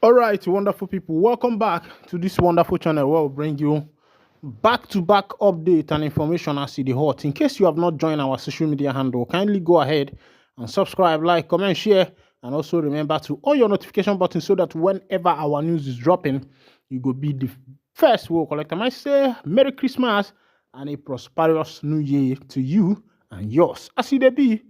All right, wonderful people, welcome back to this wonderful channel where we bring you back-to-back update and information as it is hot. In case you have not joined our social media handle, kindly go ahead and subscribe, like, comment, share, and also remember to on your notification button so that whenever our news is dropping, you go be the first we'll collect. I might say Merry Christmas and a prosperous New Year to you and yours. As it be.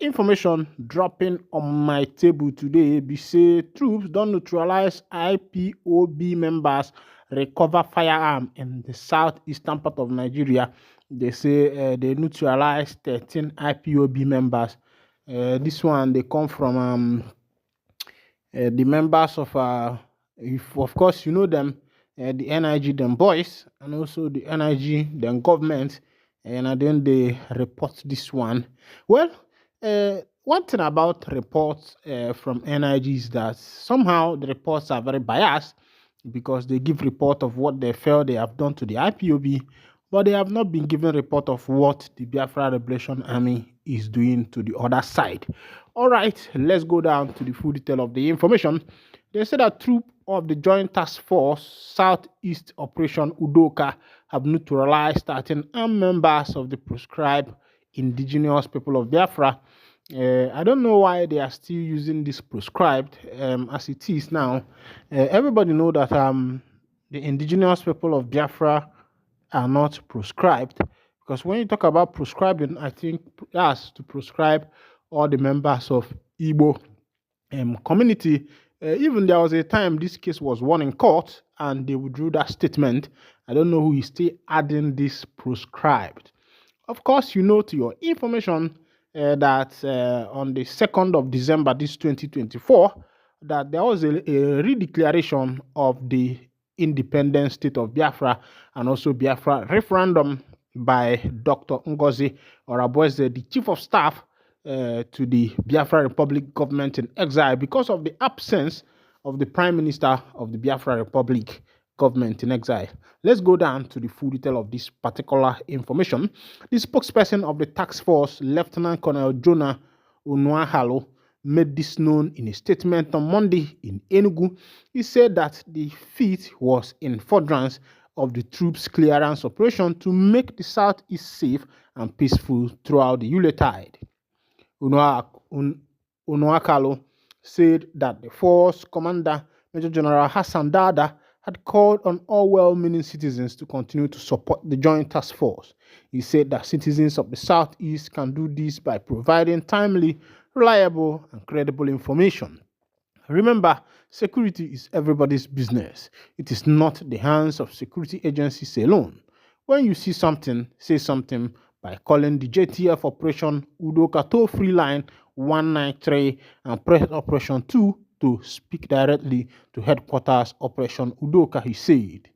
Information dropping on my table today be say troops don't neutralize IPOB members recover firearm in the southeastern part of Nigeria. They say they neutralized 13 IPOB members. This one they come from the members of if of course you know them, the NIG them boys and also the NIG them government, and then they report this one. Well, one thing about reports from NIG is that somehow the reports are very biased because they give report of what they feel they have done to the IPOB, but they have not been given report of what the Biafra Liberation Army is doing to the other side. All right, let's go down to the full detail of the information. They said that troops of the Joint Task Force Southeast Operation Udoka have neutralized 13 armed members of the proscribed indigenous people of Biafra. I don't know why they are still using this proscribed as it is now. Everybody know that the indigenous people of Biafra are not proscribed, because when you talk about proscribing, I think that's to proscribe all the members of Igbo community. Even there was a time this case was won in court and they withdrew that statement. I don't know who is still adding this proscribed. Of course, you know to your information that on the 2nd of December, this 2024, that there was a redeclaration of the independent state of Biafra and also Biafra referendum by Dr. Ngozi Orabueze, the chief of staff to the Biafra Republic government in exile because of the absence of the prime minister of the Biafra Republic government in exile. Let's go down to the full detail of this particular information. The spokesperson of the task force, Lieutenant Colonel Jonah Onuahalo, made this known in a statement on Monday in Enugu. He said that the feat was in furtherance of the troops' clearance operation to make the southeast safe and peaceful throughout the Yuletide. Onuakalo said that the force commander, Major General Hassan Dada, had called on all well-meaning citizens to continue to support the Joint Task Force. He said that citizens of the Southeast can do this by providing timely, reliable, and credible information. Remember, security is everybody's business. It is not the hands of security agencies alone. When you see something, say something by calling the JTF Operation Udoka toll-free line 193 and press Operation 2 to speak directly to headquarters Operation Udoka, he said.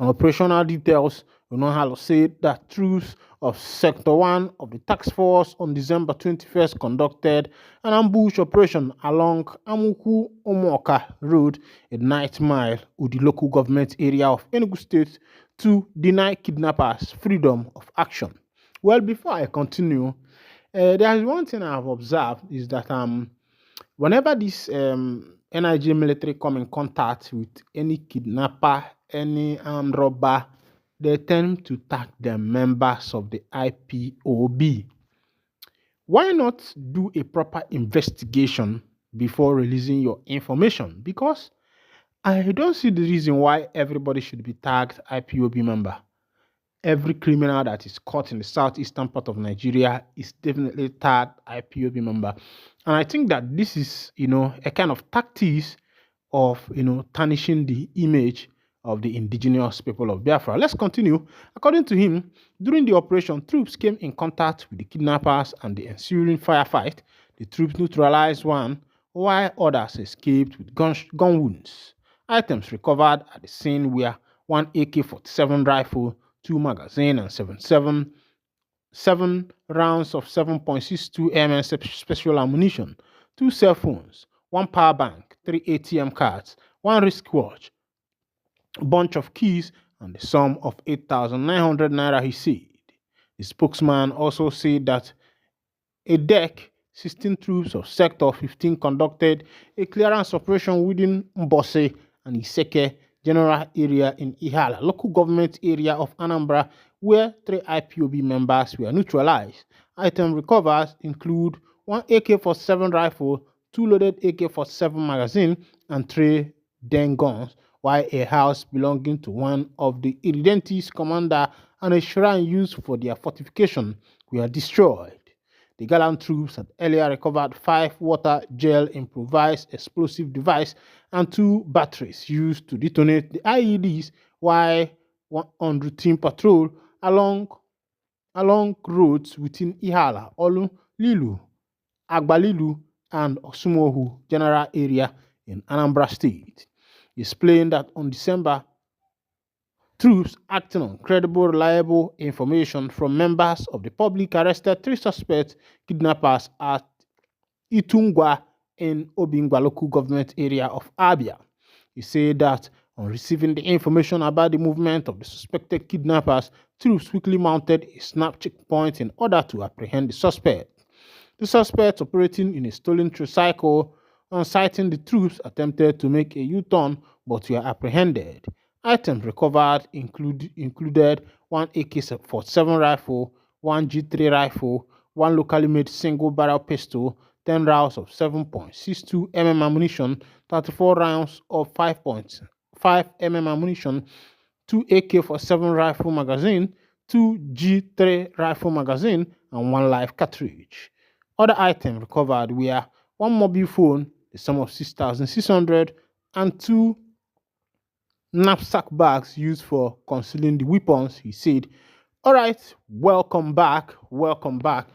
On operational details, Onuahalo said that troops of Sector 1 of the task force on December 21st conducted an ambush operation along Amuku Omoka Road, a 9 mile with the local government area of Enugu State, to deny kidnappers freedom of action. Well, before I continue, there is one thing I have observed is that whenever this NIG military come in contact with any kidnapper, any armed robber, they tend to tag them members of the IPOB. Why not do a proper investigation before releasing your information? Because I don't see the reason why everybody should be tagged IPOB member. Every criminal that is caught in the southeastern part of Nigeria is definitely tagged IPOB member. And I think that this is, a kind of tactics of, tarnishing the image of the indigenous people of Biafra. Let's continue. According to him, during the operation, troops came in contact with the kidnappers and the ensuing firefight. The troops neutralized one, while others escaped with gun wounds. Items recovered at the scene were one AK-47 rifle, 2 magazines, and 7 rounds of 7.62 mm special ammunition, 2 cell phones, 1 power bank, 3 ATM cards, 1 wristwatch, a bunch of keys, and the sum of 8,900 naira, he said. The spokesman also said that a deck 16 troops of Sector 15 conducted a clearance operation within Mbose and Iseke General Area in Ihala, local government area of Anambra, where 3 IPOB members were neutralized. Items recovered include one AK-47 rifle, 2 loaded AK-47 magazine, and 3 Den guns, while a house belonging to one of the Irredentis commander and a shrine used for their fortification were destroyed. The gallant troops had earlier recovered 5 water gel improvised explosive device and 2 batteries used to detonate the IEDs while on routine patrol along roads within Ihala, Olu, Lilu, Agbalilu, and Osumohu general area in Anambra State. He explained that on December, troops acting on credible, reliable information from members of the public arrested 3 suspect kidnappers at Itungwa in Obingwa local government area of Abia. He said that on receiving the information about the movement of the suspected kidnappers, troops quickly mounted a snap checkpoint in order to apprehend the suspect. The suspect operating in a stolen tricycle, on sighting the troops, attempted to make a U-turn but were apprehended. Items recovered included one AK-47 rifle, one G3 rifle, one locally made single barrel pistol, 10 rounds of 7.62 mm ammunition, 34 rounds of 5.5 mm ammunition, 2 AK-47 rifle magazine, 2 G3 rifle magazine, and 1 live cartridge. Other items recovered were one mobile phone, the sum of 6,600, and 2 knapsack bags used for concealing the weapons, he said. All right, welcome back. Welcome back.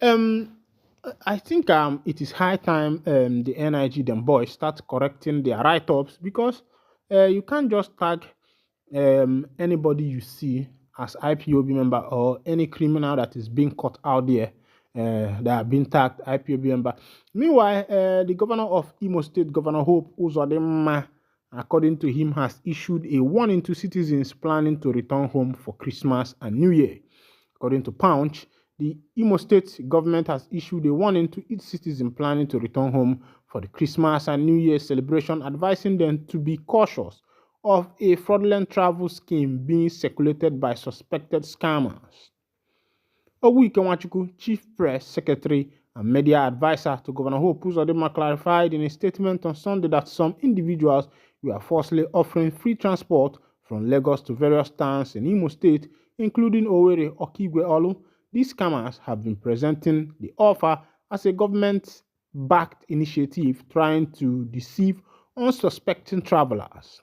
I think it is high time the NIG them boys start correcting their write-ups because you can't just tag anybody you see as IPOB member or any criminal that is being caught out there that have been tagged IPOB member. Meanwhile, the governor of Imo State, Governor Hope Uzodimma, according to him, has issued a warning to citizens planning to return home for Christmas and New Year. According to Punch, the Imo State government has issued a warning to its citizens planning to return home for the Christmas and New Year celebration, advising them to be cautious of a fraudulent travel scheme being circulated by suspected scammers. Ogwike Nwachukwu, Chief Press Secretary and Media Advisor to Governor Hope Uzodimma, clarified in a statement on Sunday that some individuals were falsely offering free transport from Lagos to various towns in Imo State, including Owerri, Okigwe, Olu. These scammers have been presenting the offer as a government-backed initiative trying to deceive unsuspecting travelers.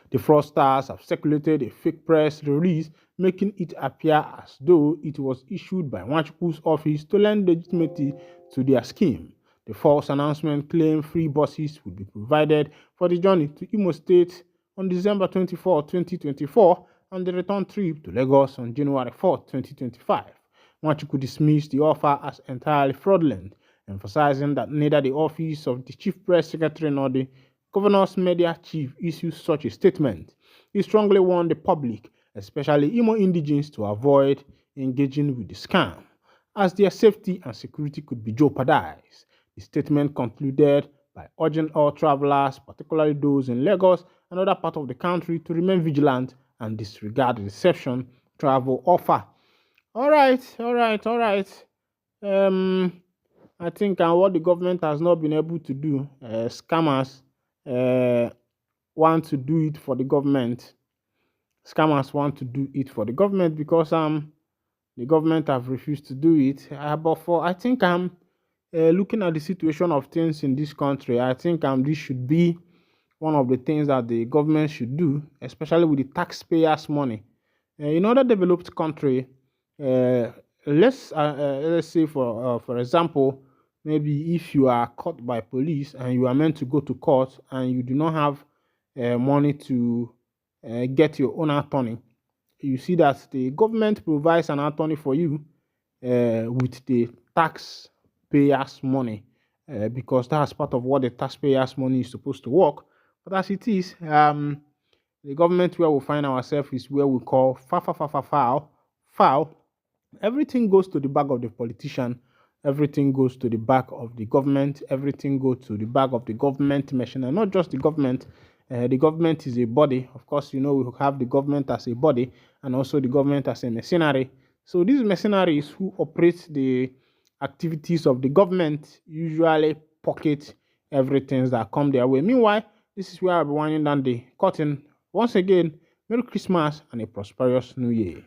The fraudsters have circulated a fake press release making it appear as though it was issued by Nwachukwu's office to lend legitimacy to their scheme. The false announcement claimed free buses would be provided for the journey to Imo State on December 24, 2024, and the return trip to Lagos on January 4, 2025. Nwachukwu dismissed the offer as entirely fraudulent, emphasizing that neither the office of the Chief Press Secretary nor the Governor's media chief issued such a statement. He strongly warned the public, especially Imo indigents, to avoid engaging with the scam, as their safety and security could be jeopardized. The statement concluded by urging all travelers, particularly those in Lagos and other parts of the country, to remain vigilant and disregard the reception travel offer. All right. I think what the government has not been able to do, scammers want to do it for the government. Scammers want to do it for the government because the government have refused to do it. But for I think looking at the situation of things in this country, I think this should be one of the things that the government should do, especially with the taxpayers' money. In other developed country, let's say for example, maybe if you are caught by police and you are meant to go to court and you do not have money to get your own attorney, you see that the government provides an attorney for you with the taxpayers' money because that's part of what the taxpayers' money is supposed to work. But as it is, the government where we find ourselves is where we call foul. Everything goes to the bag of the politician. everything goes to the back of the government. Everything goes to the back of the government machine, and not just the government. The government is a body. Of course, we have the government as a body and also the government as a mercenary. So these mercenaries who operate the activities of the government usually pocket everything that come their way. Meanwhile, this is where I'll be winding down the curtain. Once again, Merry Christmas and a prosperous New Year.